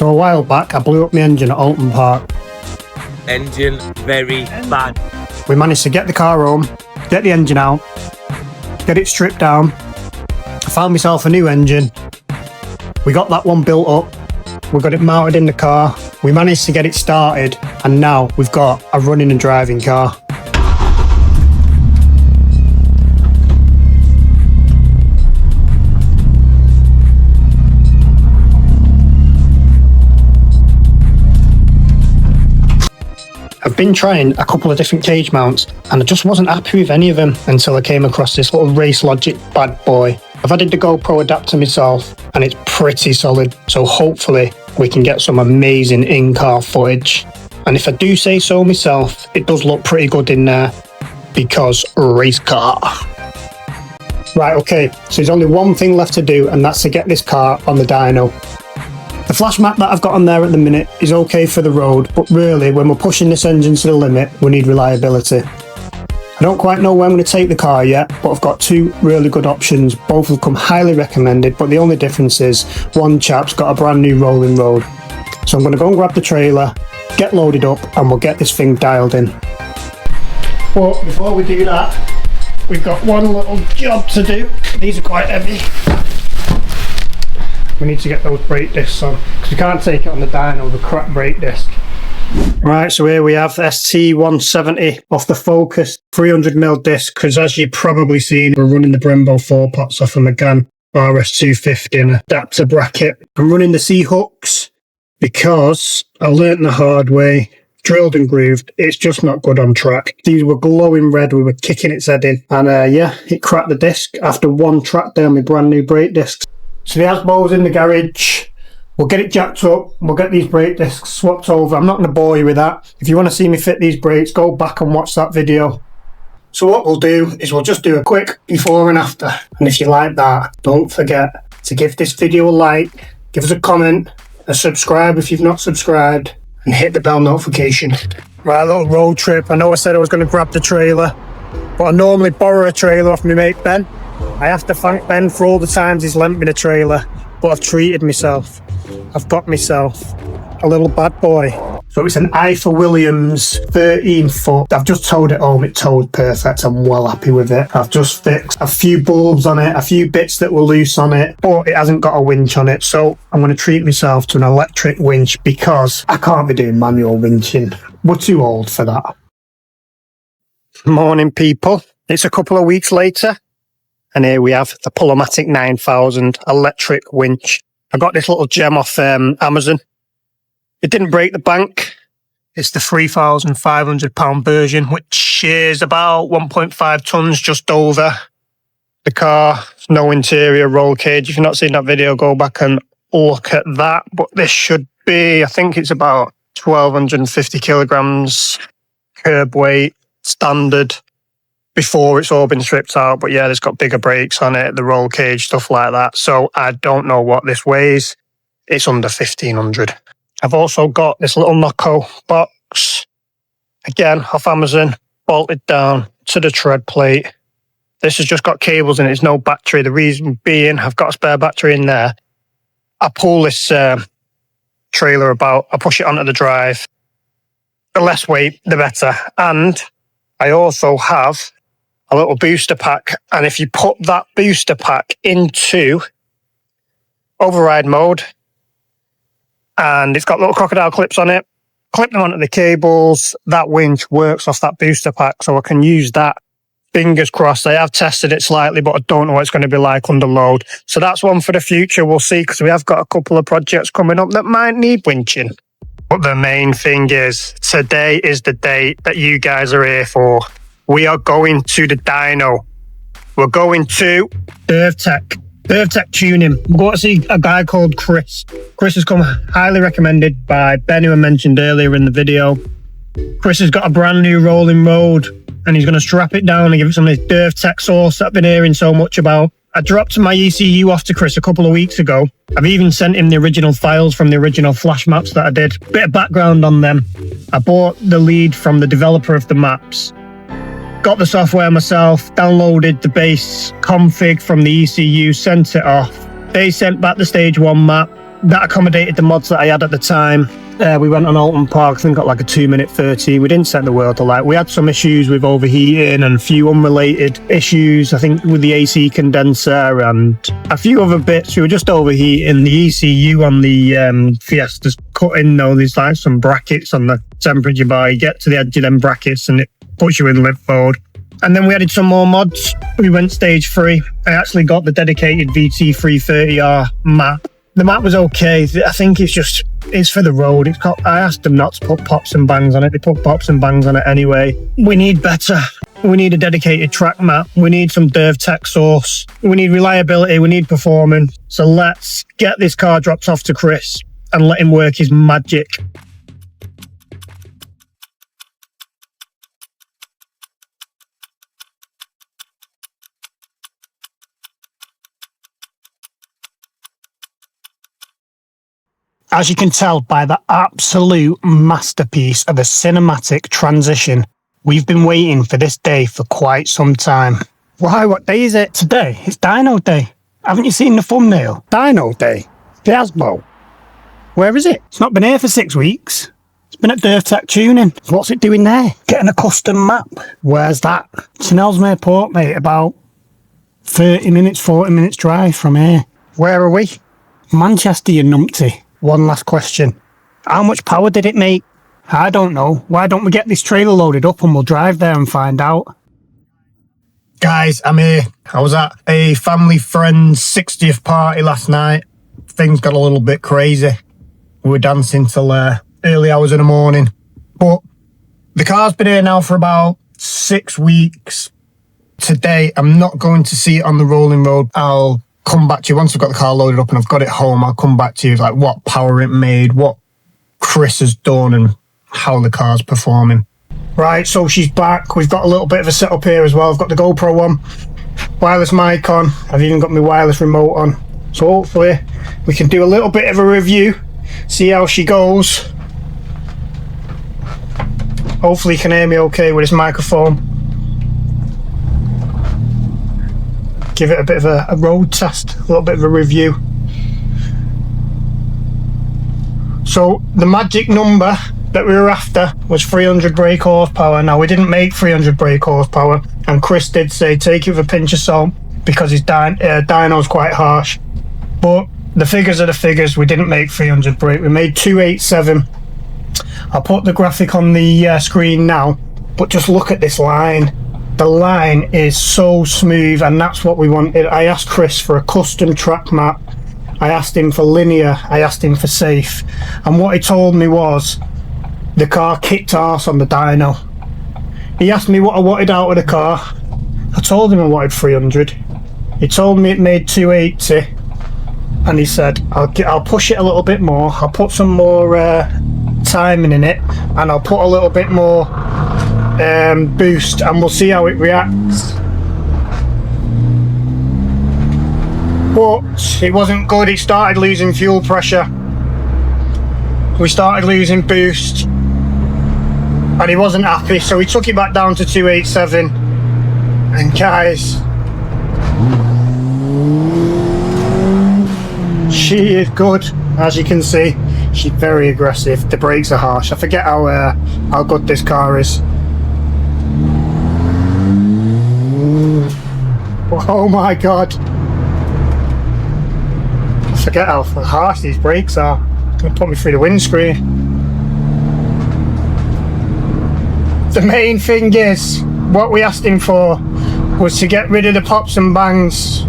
So a while back, I blew up my engine at Alton Park. Engine very bad. We managed to get the car home, get the engine out, get it stripped down. I found myself a new engine. We got that one built up. We got it mounted in the car. We managed to get it started, and now we've got a running and driving car. I've been trying a couple of different cage mounts and I just wasn't happy with any of them until I came across this little Race Logic bad boy. I've added the GoPro adapter myself and it's pretty solid, so hopefully we can get some amazing in-car footage. And if I do say so myself, it does look pretty good in there because race car. Right, okay, so there's only one thing left to do, and that's to get this car on the dyno. The flash map that I've got on there at the minute is okay for the road, but really when we're pushing this engine to the limit, we need reliability. I don't quite know where I'm going to take the car yet, but I've got two really good options. Both have come highly recommended, but the only difference is one chap's got a brand new rolling road. So I'm going to go and grab the trailer, get loaded up, and we'll get this thing dialed in. But before we do that, we've got one little job to do. These are quite heavy. We need to get those brake discs on, because we can't take it on the dyno, the cracked brake disc. Right, so here we have the ST170 off the Focus 300mm disc, because as you've probably seen, we're running the Brembo 4-pots off a Megane RS250 and adapter bracket. I'm running the C-hooks because I learnt the hard way, drilled and grooved, it's just not good on track. These were glowing red, we were kicking its head in, and yeah, it cracked the disc after one track down with brand new brake discs. So the ASBO's in the garage, we'll get it jacked up, we'll get these brake discs swapped over. I'm not going to bore you with that. If you want to see me fit these brakes, go back and watch that video. So what we'll do is we'll just do a quick before and after. And if you like that, don't forget to give this video a like, give us a comment, and subscribe if you've not subscribed, and hit the bell notification. Right, a little road trip. I know I said I was going to grab the trailer, but I normally borrow a trailer off my mate Ben. I have to thank Ben for all the times he's lent me the trailer, but I've treated myself. I've got myself a little bad boy. So it's an IFA Williams 13 foot. I've just towed it home, it towed perfect. I'm well happy with it. I've just fixed a few bulbs on it, a few bits that were loose on it, but it hasn't got a winch on it. So I'm going to treat myself to an electric winch because I can't be doing manual winching. We're too old for that. Morning people. It's a couple of weeks later. And here we have the Pull-O-Matic 9000 electric winch. I got this little gem off Amazon. It didn't break the bank. It's the £3,500 version, which is about 1.5 tons just over the car. No interior roll cage. If you've not seen that video, go back and look at that. But this should be, I think it's about 1,250 kilograms curb weight, standard. Before it's all been stripped out, but yeah, it's got bigger brakes on it, the roll cage, stuff like that. So I don't know what this weighs. It's under 1,500. I've also got this little Noco box, again off Amazon, bolted down to the tread plate. This has just got cables in it, it's no battery. The reason being, I've got a spare battery in there. I pull this trailer about, I push it onto the drive. The less weight, the better. And I also have a little booster pack, and if you put that booster pack into override mode, and it's got little crocodile clips on it, clip them onto the cables, that winch works off that booster pack, so I can use that. Fingers crossed. I have tested it slightly, but I don't know what it's going to be like under load. So that's one for the future. We'll see, because we have got a couple of projects coming up that might need winching. But the main thing is, today is the date that you guys are here for. We are going to the dyno. We're going to DervTech Tuning. We're going to see a guy called Chris. Chris has come highly recommended by Ben, who I mentioned earlier in the video. Chris has got a brand new rolling road, and he's going to strap it down and give it some of this DervTech sauce that I've been hearing so much about. I dropped my ECU off to Chris a couple of weeks ago. I've even sent him the original files from the original flash maps that I did. Bit of background on them. I bought the lead from the developer of the maps. Got the software myself, downloaded the base config from the ECU, sent it off. They sent back the stage 1 map. that accommodated the mods that I had at the time. We went on Alton Park, I think got like a 2-minute 30. We didn't set the world alight. We had some issues with overheating and a few unrelated issues, I think with the AC condenser and a few other bits. We were just overheating. The ECU on the Fiesta's cutting, though. There's like some brackets on the temperature bar. You get to the edge of them brackets and it puts you in lift mode. And then we added some more mods. We went stage 3. I actually got the dedicated VT330R map. The map was okay. I think it's for the road. I asked them not to put pops and bangs on it. They put pops and bangs on it anyway. We need better. We need a dedicated track map. We need some Derv tech source. We need reliability. We need performance. So let's get this car dropped off to Chris and let him work his magic. As you can tell by the absolute masterpiece of a cinematic transition, we've been waiting for this day for quite some time. Why? What day is it? Today? It's Dyno Day. Haven't you seen the thumbnail? Dyno Day? The ASBO? Where is it? It's not been here for 6 weeks. It's been at DervTech Tuning. What's it doing there? Getting a custom map. Where's that? St Elsmere Port, mate, about 40 minutes drive from here. Where are we? Manchester, you numpty. One last question. How much power did it make? I don't know. Why don't we get this trailer loaded up and we'll drive there and find out? Guys, I'm here. I was at a family friend's 60th party last night. Things got a little bit crazy. We were dancing till early hours in the morning. But the car's been here now for about 6 weeks. Today, I'm not going to see it on the rolling road. I'll come back to you once I've got the car loaded up and I've got it home. I'll come back to you like what power it made, what Chris has done and how the car's performing. Right, so she's back. We've got a little bit of a setup here as well. I've got the GoPro on, wireless mic on. I've even got my wireless remote on. So hopefully we can do a little bit of a review, see how she goes. Hopefully you can hear me okay with this microphone. Give it a bit of a road test, a little bit of a review. So the magic number that we were after was 300 brake horsepower. Now we didn't make 300 brake horsepower, and Chris did say take it with a pinch of salt because his dyno's quite harsh. But the figures are the figures. We didn't make 300 brake. We made 287. I'll put the graphic on the screen now, but just look at this line. The line is so smooth, and that's what we wanted. I asked Chris for a custom track map. I asked him for linear. I asked him for safe. And what he told me was the car kicked arse on the dyno. He asked me what I wanted out of the car. I told him I wanted 300. He told me it made 280. And he said, I'll push it a little bit more. I'll put some more timing in it. And I'll put a little bit more boost, and we'll see how it reacts. But it wasn't good. It started losing fuel pressure. We started losing boost, and he wasn't happy, so we took it back down to 287. And guys, she is good. As you can see, she's very aggressive. The brakes are harsh. I forget how good this car is. Oh my god. I forget how harsh these brakes are. It's going to put me through the windscreen. The main thing is, what we asked him for was to get rid of the pops and bangs.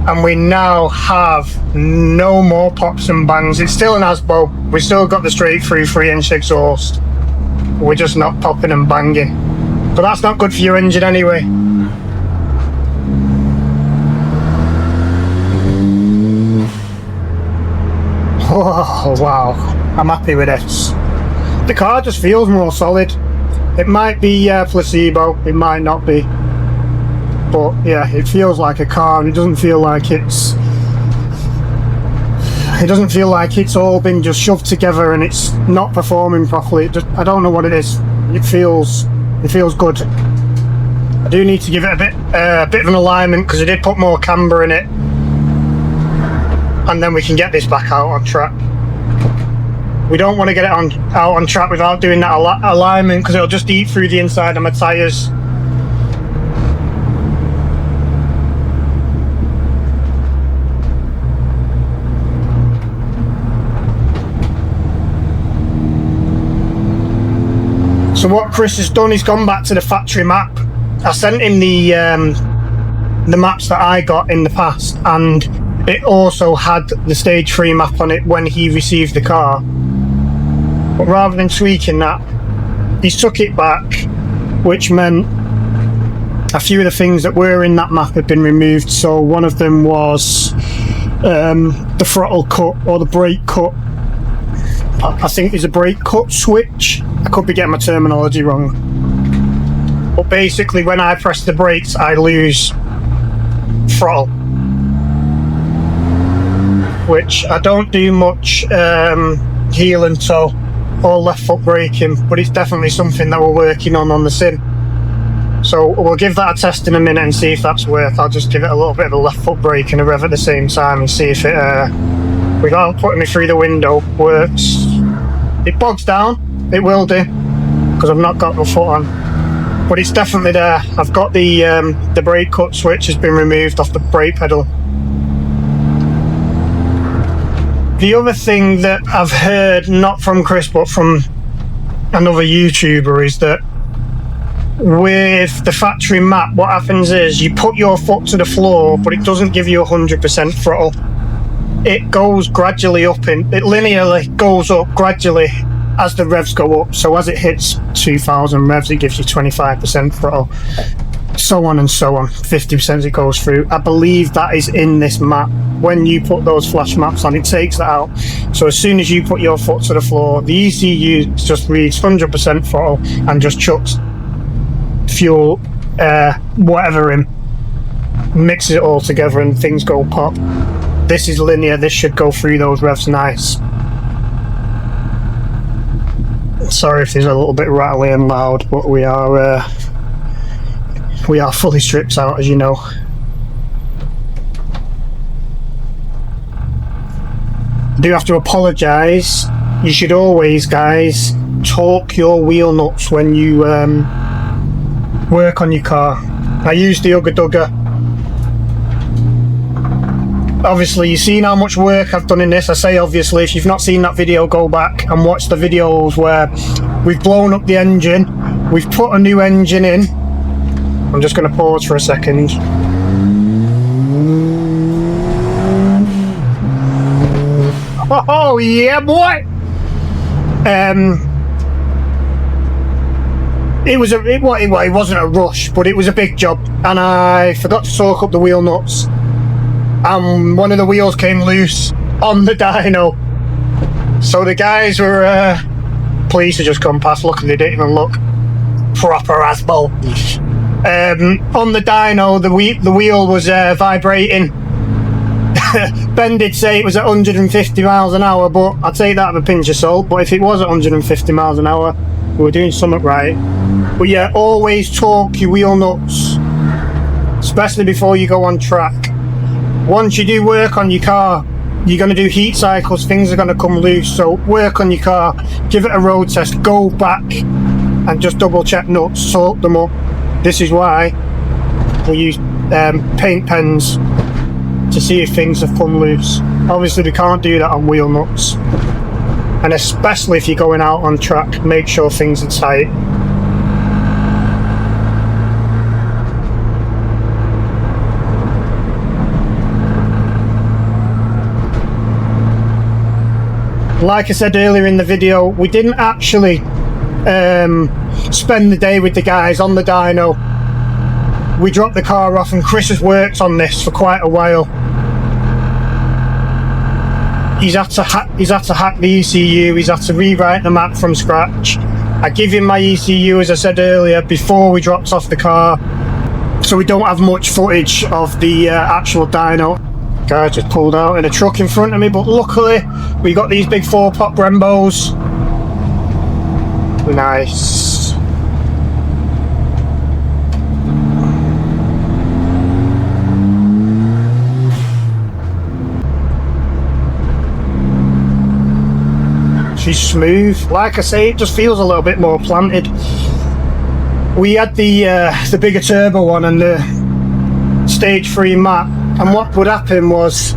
And we now have no more pops and bangs. It's still an ASBO. We still got the straight through 3-inch exhaust. We're just not popping and banging. But that's not good for your engine anyway. Oh wow, I'm happy with this. The car just feels more solid. It might be placebo, it might not be, but yeah, it feels like a car, and it doesn't feel like it's all been just shoved together and it's not performing properly. I don't know what it is. It feels good. I do need to give it a bit of an alignment because I did put more camber in it. and then we can get this back out on track. We don't want to get it out on track without doing that alignment, because it'll just eat through the inside of my tyres. So what Chris has done, he's gone back to the factory map. I sent him the maps that I got in the past, and it also had the stage 3 map on it when he received the car. But rather than tweaking that, he's took it back, which meant a few of the things that were in that map had been removed. So one of them was the throttle cut, or the brake cut. I think there's a brake cut switch. I could be getting my terminology wrong. But basically, when I press the brakes, I lose throttle. Which I don't do much heel and toe or left foot braking, but it's definitely something that we're working on the sim. So we'll give that a test in a minute and see if that's worth. I'll just give it a little bit of a left foot brake and a rev at the same time and see if it, without putting me through the window, works. It bogs down, it will do, because I've not got my foot on. But it's definitely there. I've got the brake cut switch has been removed off the brake pedal. The other thing that I've heard, not from Chris but from another YouTuber, is that with the factory map, what happens is you put your foot to the floor, but it doesn't give you 100% throttle. It goes gradually up, it linearly goes up gradually as the revs go up. So as it hits 2000 revs, it gives you 25% throttle, so on and so on, 50% as it goes through. I believe that is in this map. When you put those flash maps on, it takes that out. So as soon as you put your foot to the floor, the ECU just reads 100% throttle and just chucks fuel, whatever in, mixes it all together and things go pop. This is linear, this should go through those revs nice. Sorry if there's a little bit rattly and loud, but we are fully stripped out, as you know. I do have to apologise. You should always, guys, torque your wheel nuts when you work on your car. I use the Ugga Dugga. Obviously, you've seen how much work I've done in this. I say obviously, if you've not seen that video, go back and watch the videos where we've blown up the engine, we've put a new engine in. I'm just going to pause for a second. Oh yeah, boy! It wasn't a rush, but it was a big job, and I forgot to torque up the wheel nuts, and one of the wheels came loose on the dyno. So the guys were police had just come past. Luckily they didn't even look. Proper ASBO. On the dyno, the wheel was vibrating. Ben did say it was at 150 miles an hour, but I'd take that with a pinch of salt. But if it was at 150 miles an hour, we were doing something right. But yeah, always torque your wheel nuts, especially before you go on track. Once you do work on your car, you're going to do heat cycles, things are going to come loose. So work on your car, give it a road test, go back and just double check nuts, torque them up. This is why we use paint pens to see if things have come loose. Obviously we can't do that on wheel nuts, and especially if you're going out on track, make sure things are tight. Like I said earlier in the video, we didn't actually spend the day with the guys on the dyno. We dropped the car off and Chris has worked on this for quite a while. He's had to hack the ECU, he's had to rewrite the map from scratch. I give him my ECU, as I said earlier, before we dropped off the car, so we don't have much footage of the actual dyno. Guy just pulled out in a truck in front of me, but luckily we got these big 4-pot Brembos. Nice. she's smooth. Like I say, it just feels a little bit more planted. We had the bigger turbo one and the stage 3 mat, and what would happen was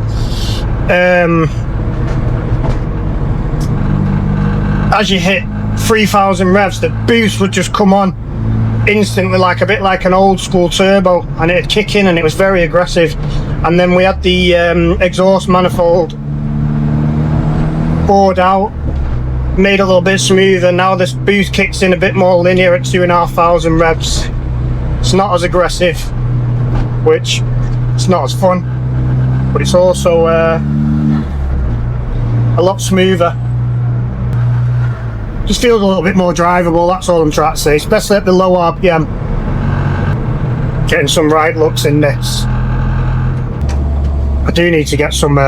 as you hit 3,000 revs, the boost would just come on instantly, like a bit like an old school turbo, and it'd kick in and it was very aggressive. And then we had the exhaust manifold bored out, made a little bit smoother. Now this boost kicks in a bit more linear at 2,500 revs. It's not as aggressive, which it's not as fun, but it's also a lot smoother. Just feels a little bit more drivable, that's all I'm trying to say, especially at the low RPM. Getting some right looks in this. I do need to get some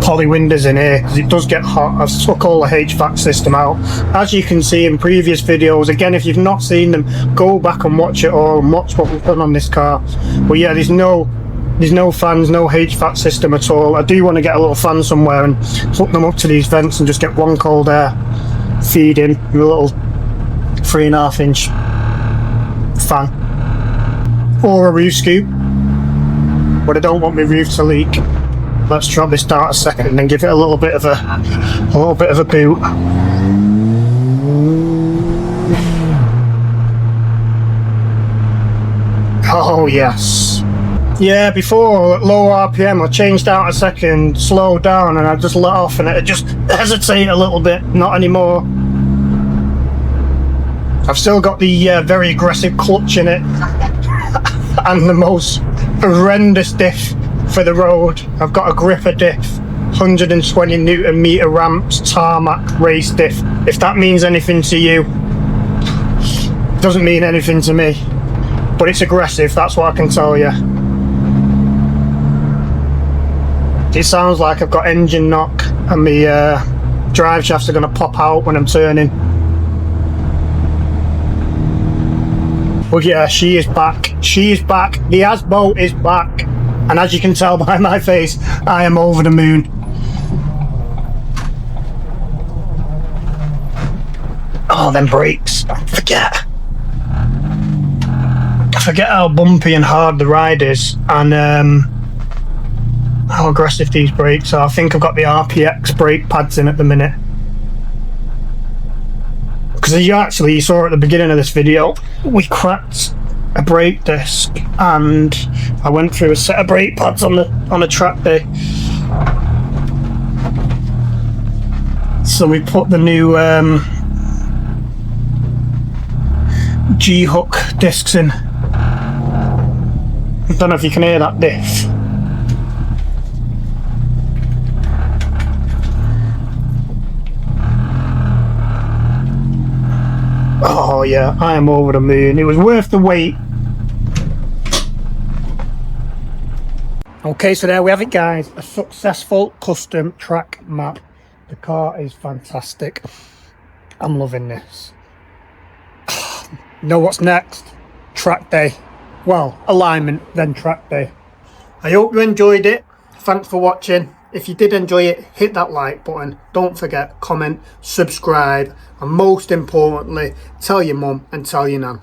poly windows in here because it does get hot. I've took all the HVAC system out, as you can see in previous videos. Again, if you've not seen them, go back and watch it all and watch what we've done on this car. But yeah, there's no fans, no HVAC system at all. I do want to get a little fan somewhere and hook them up to these vents and just get one cold air feed in with a little 3.5 inch fan or a roof scoop, but I don't want my roof to leak. Let's drop this down a second and then give it a little bit of a boot. Oh yes. Yeah, before at low RPM I changed out a second, slowed down, and I just let off and it just hesitate a little bit. Not anymore. I've still got the very aggressive clutch in it and the most horrendous diff for the road. I've got a gripper diff, 120 Newton meter ramps, tarmac race diff. If that means anything to you, doesn't mean anything to me, but it's aggressive, that's what I can tell you. It sounds like I've got engine knock and the drive shafts are going to pop out when I'm turning. But yeah, she is back. She is back. The ASBO is back. And as you can tell by my face, I am over the moon. Oh, them brakes. I forget how bumpy and hard the ride is, and how aggressive these brakes are. I think I've got the RPX brake pads in at the minute. Because you saw at the beginning of this video, we cracked a brake disc and I went through a set of brake pads on a track day. So we put the new G-hook discs in. I don't know if you can hear that diff. Oh yeah, I am over the moon. It was worth the wait. Okay, so there we have it, guys. A successful custom track map. The car is fantastic. I'm loving this. Know what's next? Track day. Well, alignment, then track day. I hope you enjoyed it. Thanks for watching. If you did enjoy it, hit that like button. Don't forget, comment, subscribe, and most importantly, tell your mum and tell your nan.